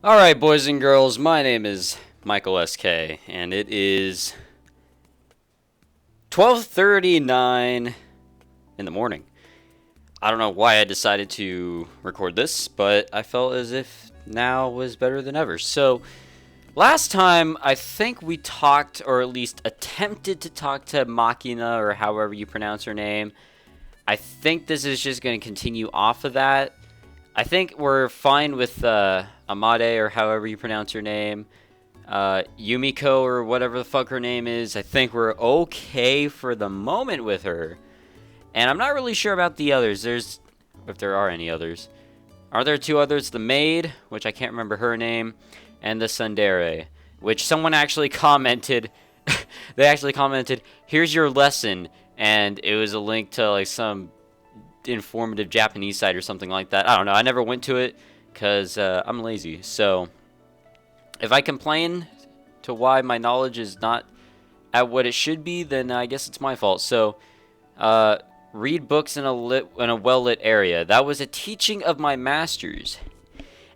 Alright, boys and girls, my name is Michael SK, and it is 12:39 in the morning. I don't know why I decided to record this, but I felt as if now was better than ever. So, last time, I think we talked, or at least attempted to talk to Machina, or however you pronounce her name. I think this is just going to continue off of that. I think we're fine with Amade, or however you pronounce her name. Yumiko, or whatever the fuck her name is. I think we're okay for the moment with her. And I'm not really sure about the others. If there are any others. Are there two others? The maid, which I can't remember her name, and the tsundere, which someone actually commented. They actually commented, "Here's your lesson," and it was a link to like some informative Japanese site or something like that. I don't know. I never went to it because I'm lazy. So if I complain to why my knowledge is not at what it should be, then I guess it's my fault. So read books in a well-lit area. That was a teaching of my masters.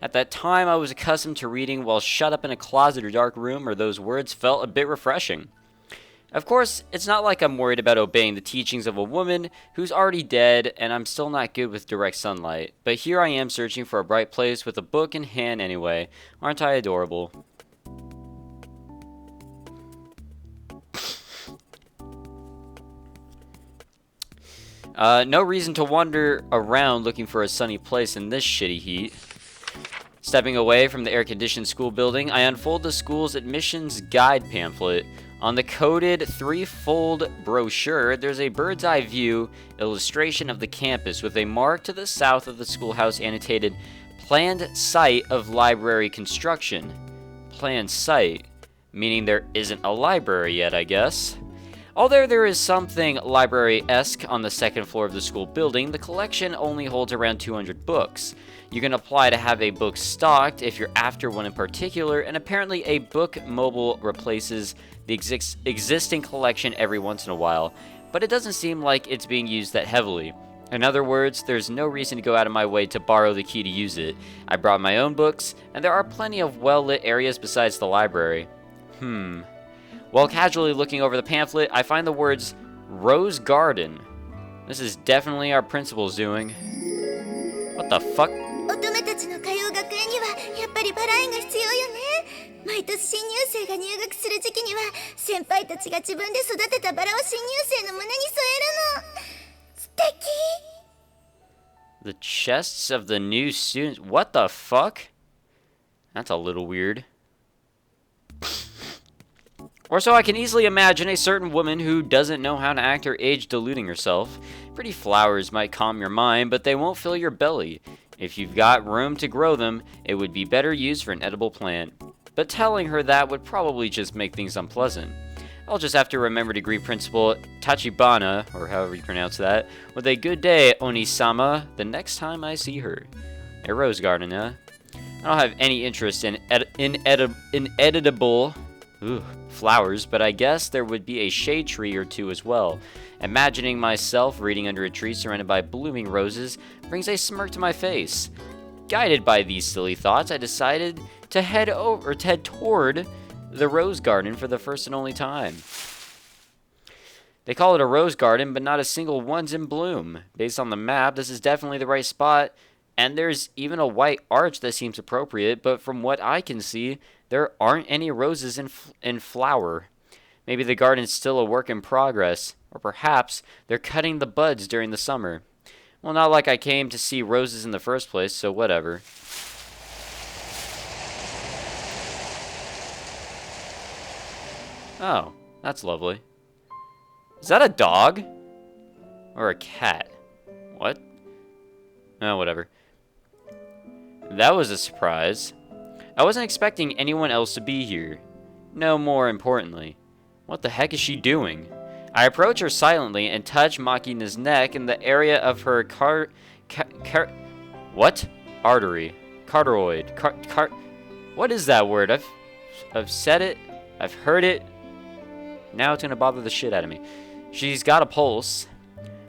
At that time, I was accustomed to reading while shut up in a closet or dark room, or those words felt a bit refreshing. Of course, it's not like I'm worried about obeying the teachings of a woman who's already dead, and I'm still not good with direct sunlight. But here I am searching for a bright place with a book in hand anyway. Aren't I adorable? No reason to wander around looking for a sunny place in this shitty heat. Stepping away from the air-conditioned school building, I unfold the school's admissions guide pamphlet. On the coded three-fold brochure, there's a bird's-eye view illustration of the campus with a mark to the south of the schoolhouse annotated planned site of library construction. Planned site, meaning there isn't a library yet, I guess. Although there is something library-esque on the second floor of the school building, the collection only holds around 200 books. You can apply to have a book stocked if you're after one in particular, and apparently a book mobile replaces the existing collection every once in a while, but it doesn't seem like it's being used that heavily. In other words, there's no reason to go out of my way to borrow the key to use it. I brought my own books, and there are plenty of well-lit areas besides the library. While casually looking over the pamphlet, I find the words Rose Garden. This is definitely our principal's doing. What the fuck? 乙女たちの通う学園にはやっぱりバラ園が必要よね。毎年新入生が入学する時期には先輩たちが自分で育てたバラを新入生の胸に添えるの。素敵。The chests of the new students. What the fuck? That's a little weird. Or so I can easily imagine a certain woman who doesn't know how to act or age deluding herself. Pretty flowers might calm your mind, but they won't fill your belly. If you've got room to grow them, it would be better used for an edible plant. But telling her that would probably just make things unpleasant. I'll just have to remember to greet Principal Tachibana, or however you pronounce that, with a good day, Oni-sama, the next time I see her. A rose garden, huh? I don't have any interest in editable flowers, but I guess there would be a shade tree or two as well. Imagining myself reading under a tree surrounded by blooming roses brings a smirk to my face. Guided by these silly thoughts, I decided to head toward the rose garden for the first and only time. They call it a rose garden, but not a single one's in bloom. Based on the map, this is definitely the right spot, and there's even a white arch that seems appropriate, but from what I can see, there aren't any roses in flower. Maybe the garden's still a work in progress, or perhaps they're cutting the buds during the summer. Well, not like I came to see roses in the first place, so whatever. Oh, that's lovely. Is that a dog? Or a cat? What? Oh, whatever. That was a surprise. I wasn't expecting anyone else to be here. No, more importantly, what the heck is she doing? I approach her silently and touch Makina's neck in the area of her what? Artery. Carotid. What is that word? I've said it. I've heard it. Now it's gonna bother the shit out of me. She's got a pulse.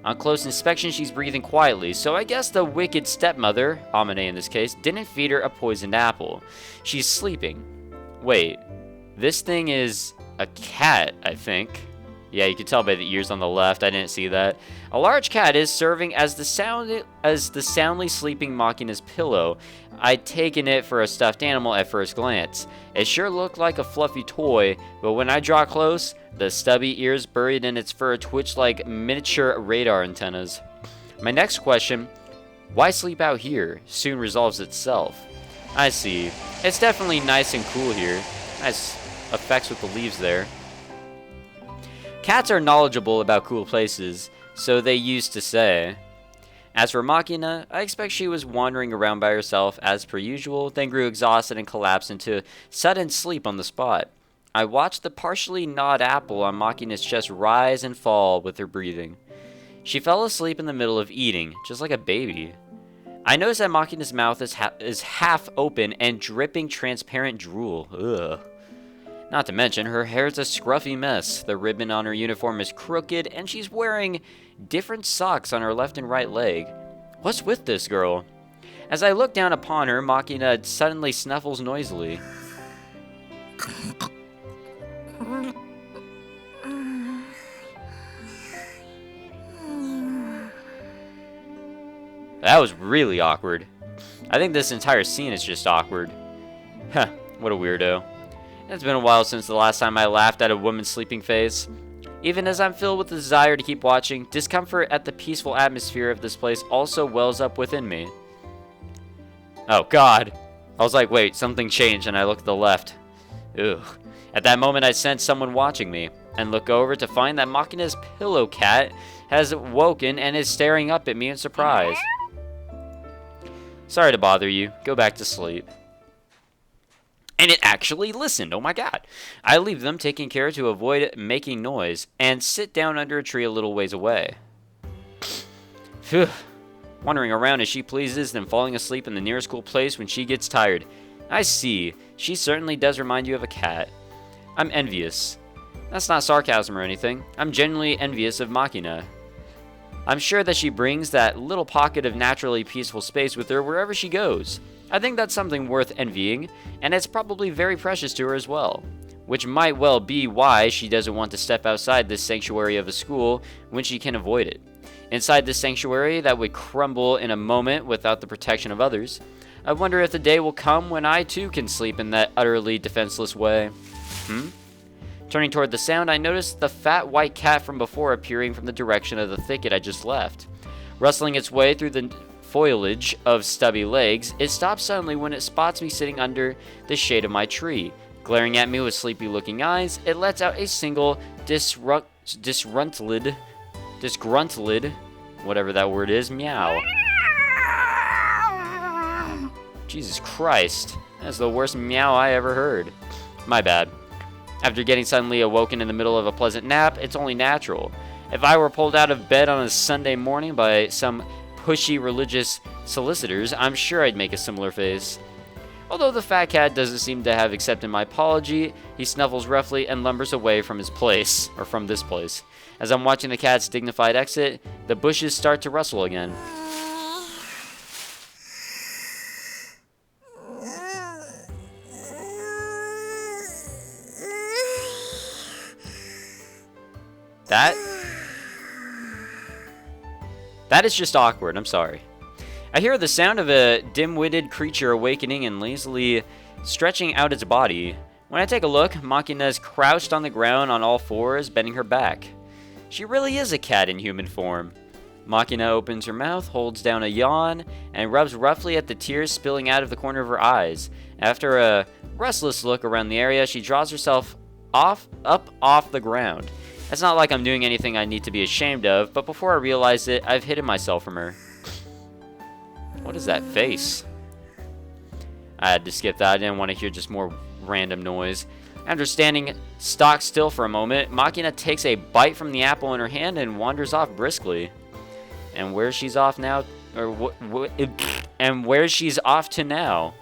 On close inspection, she's breathing quietly, so I guess the wicked stepmother, Amane in this case, didn't feed her a poisoned apple. She's sleeping. Wait, this thing is a cat, I think. Yeah, you can tell by the ears on the left. I didn't see that. A large cat is serving as the soundly sleeping Machina's pillow. I'd taken it for a stuffed animal at first glance. It sure looked like a fluffy toy, but when I draw close, the stubby ears buried in its fur twitched like miniature radar antennas. My next question, why sleep out here, soon resolves itself. I see. It's definitely nice and cool here. Nice effects with the leaves there. Cats are knowledgeable about cool places, so they used to say. As for Machina, I expect she was wandering around by herself as per usual, then grew exhausted and collapsed into sudden sleep on the spot. I watched the partially gnawed apple on Machina's chest rise and fall with her breathing. She fell asleep in the middle of eating, just like a baby. I noticed that Machina's mouth is half open and dripping transparent drool. Ugh. Not to mention, her hair's a scruffy mess. The ribbon on her uniform is crooked, and she's wearing different socks on her left and right leg. What's with this girl? As I look down upon her, Machina suddenly snuffles noisily. That was really awkward. I think this entire scene is just awkward. Huh, what a weirdo. It's been a while since the last time I laughed at a woman's sleeping face. Even as I'm filled with the desire to keep watching, discomfort at the peaceful atmosphere of this place also wells up within me. Oh god. I was like, wait, something changed, and I look to the left. Ugh. At that moment I sense someone watching me, and look over to find that Machina's pillow cat has woken and is staring up at me in surprise. Sorry to bother you. Go back to sleep. And it actually listened. Oh my god. I leave them, taking care to avoid making noise, and sit down under a tree a little ways away. Phew. Wandering around as she pleases, then falling asleep in the nearest cool place when she gets tired. I see. She certainly does remind you of a cat. I'm envious. That's not sarcasm or anything. I'm genuinely envious of Machina. I'm sure that she brings that little pocket of naturally peaceful space with her wherever she goes. I think that's something worth envying, and it's probably very precious to her as well. Which might well be why she doesn't want to step outside this sanctuary of a school when she can avoid it. Inside this sanctuary that would crumble in a moment without the protection of others. I wonder if the day will come when I too can sleep in that utterly defenseless way. Turning toward the sound, I noticed the fat white cat from before appearing from the direction of the thicket I just left. Rustling its way through the foliage of stubby legs, it stops suddenly when it spots me sitting under the shade of my tree. Glaring at me with sleepy-looking eyes, it lets out a single disgruntled, whatever that word is, meow. Jesus Christ, that's the worst meow I ever heard. My bad. After getting suddenly awoken in the middle of a pleasant nap, it's only natural. If I were pulled out of bed on a Sunday morning by some pushy religious solicitors, I'm sure I'd make a similar face. Although the fat cat doesn't seem to have accepted my apology, he snuffles roughly and lumbers away from his place, or from this place. As I'm watching the cat's dignified exit, the bushes start to rustle again. That is just awkward, I'm sorry. I hear the sound of a dim-witted creature awakening and lazily stretching out its body. When I take a look, Machina's crouched on the ground on all fours, bending her back. She really is a cat in human form. Machina opens her mouth, holds down a yawn, and rubs roughly at the tears spilling out of the corner of her eyes. After a restless look around the area, she draws herself up off the ground. It's not like I'm doing anything I need to be ashamed of, but before I realize it, I've hidden myself from her. What is that face? I had to skip that. I didn't want to hear just more random noise. After standing stock still for a moment, Machina takes a bite from the apple in her hand and wanders off briskly. And where she's off now, where she's off to now?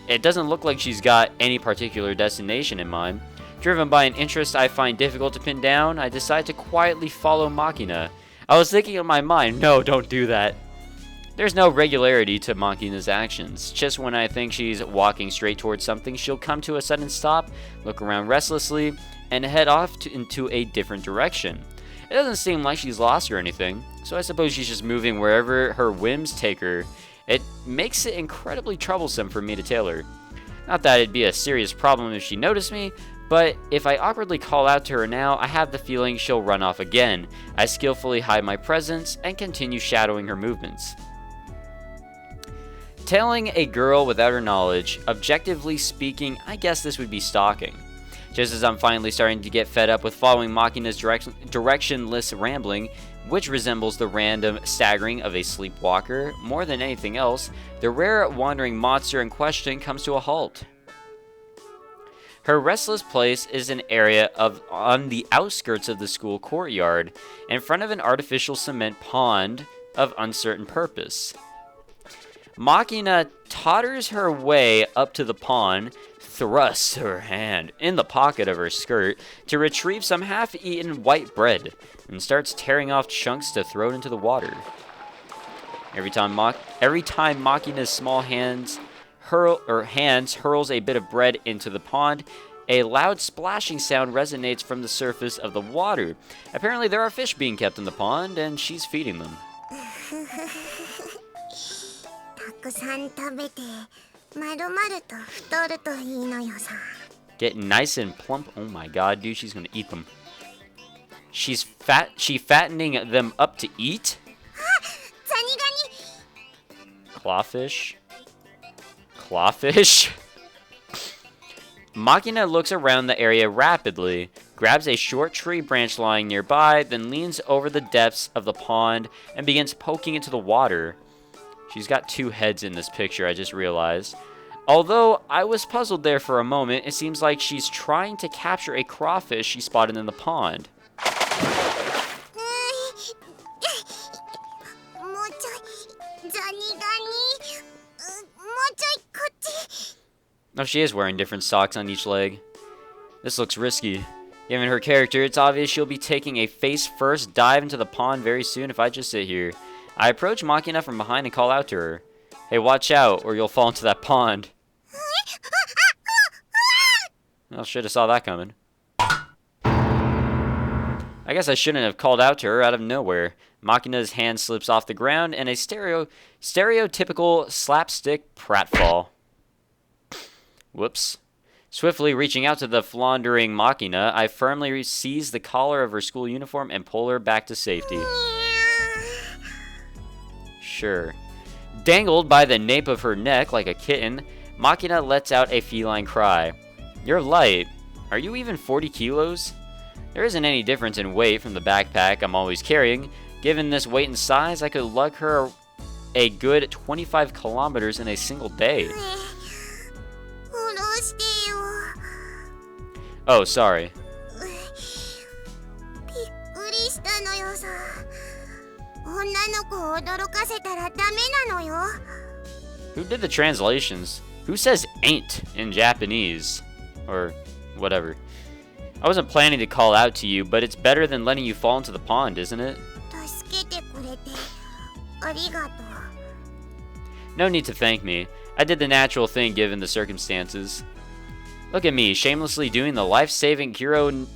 It doesn't look like she's got any particular destination in mind. Driven by an interest I find difficult to pin down, I decide to quietly follow Machina. I was thinking in my mind, no, don't do that. There's no regularity to Makina's actions. Just when I think she's walking straight towards something, she'll come to a sudden stop, look around restlessly, and head off into a different direction. It doesn't seem like she's lost or anything, so I suppose she's just moving wherever her whims take her. It makes it incredibly troublesome for me to tail her. Not that it'd be a serious problem if she noticed me, but if I awkwardly call out to her now, I have the feeling she'll run off again. I skillfully hide my presence and continue shadowing her movements. Tailing a girl without her knowledge, objectively speaking, I guess this would be stalking. Just as I'm finally starting to get fed up with following Makina's directionless rambling, which resembles the random staggering of a sleepwalker, more than anything else, the rare wandering monster in question comes to a halt. Her restless place is an area on the outskirts of the school courtyard, in front of an artificial cement pond of uncertain purpose. Makina totters her way up to the pond, thrusts her hand in the pocket of her skirt to retrieve some half-eaten white bread, and starts tearing off chunks to throw it into the water. Every time Makina's small hands hurls a bit of bread into the pond, a loud splashing sound resonates from the surface of the water. Apparently there are fish being kept in the pond, and she's feeding them. Get nice and plump. Oh my god, dude, she's gonna eat them. She fattening them up to eat? Clawfish? Clawfish? Makina looks around the area rapidly, grabs a short tree branch lying nearby, then leans over the depths of the pond and begins poking into the water. She's got two heads in this picture, I just realized. Although I was puzzled there for a moment, it seems like she's trying to capture a crawfish she spotted in the pond. Oh, she is wearing different socks on each leg. This looks risky. Given her character, it's obvious she'll be taking a face-first dive into the pond very soon if I just sit here. I approach Makina from behind and call out to her. Hey, watch out, or you'll fall into that pond. Well, should have saw that coming. I guess I shouldn't have called out to her out of nowhere. Makina's hand slips off the ground, and a stereotypical slapstick pratfall. Whoops. Swiftly reaching out to the floundering Makina, I firmly seize the collar of her school uniform and pull her back to safety. Sure. Dangled by the nape of her neck like a kitten, Makina lets out a feline cry. You're light. Are you even 40 kilos? There isn't any difference in weight from the backpack I'm always carrying. Given this weight and size, I could lug her a good 25 kilometers in a single day. Oh, sorry. Who did the translations? Who says ain't in Japanese? Or whatever. I wasn't planning to call out to you, but it's better than letting you fall into the pond, isn't it? No need to thank me. I did the natural thing given the circumstances. Look at me, shamelessly doing the life-saving hero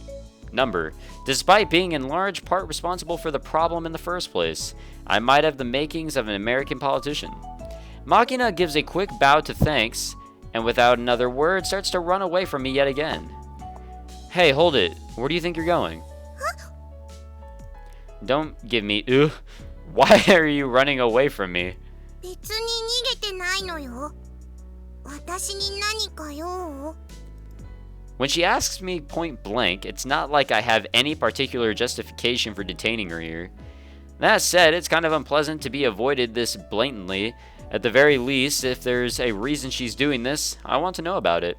number, despite being in large part responsible for the problem in the first place. I might have the makings of an American politician. Makina gives a quick bow to thanks, and without another word starts to run away from me yet again. Hey, hold it. Where do you think you're going? Don't give me ugh. Why are you running away from me? When she asks me point blank, it's not like I have any particular justification for detaining her here. That said, it's kind of unpleasant to be avoided this blatantly. At the very least, if there's a reason she's doing this, I want to know about it.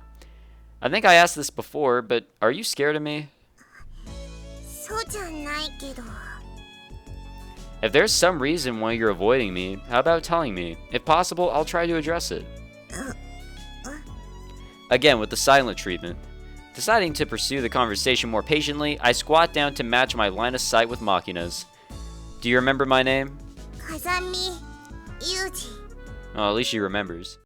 I think I asked this before, but are you scared of me? If there's some reason why you're avoiding me, how about telling me? If possible, I'll try to address it. Again, with the silent treatment. Deciding to pursue the conversation more patiently, I squat down to match my line of sight with Makina's. Do you remember my name? 風見裕二 Well, at least she remembers.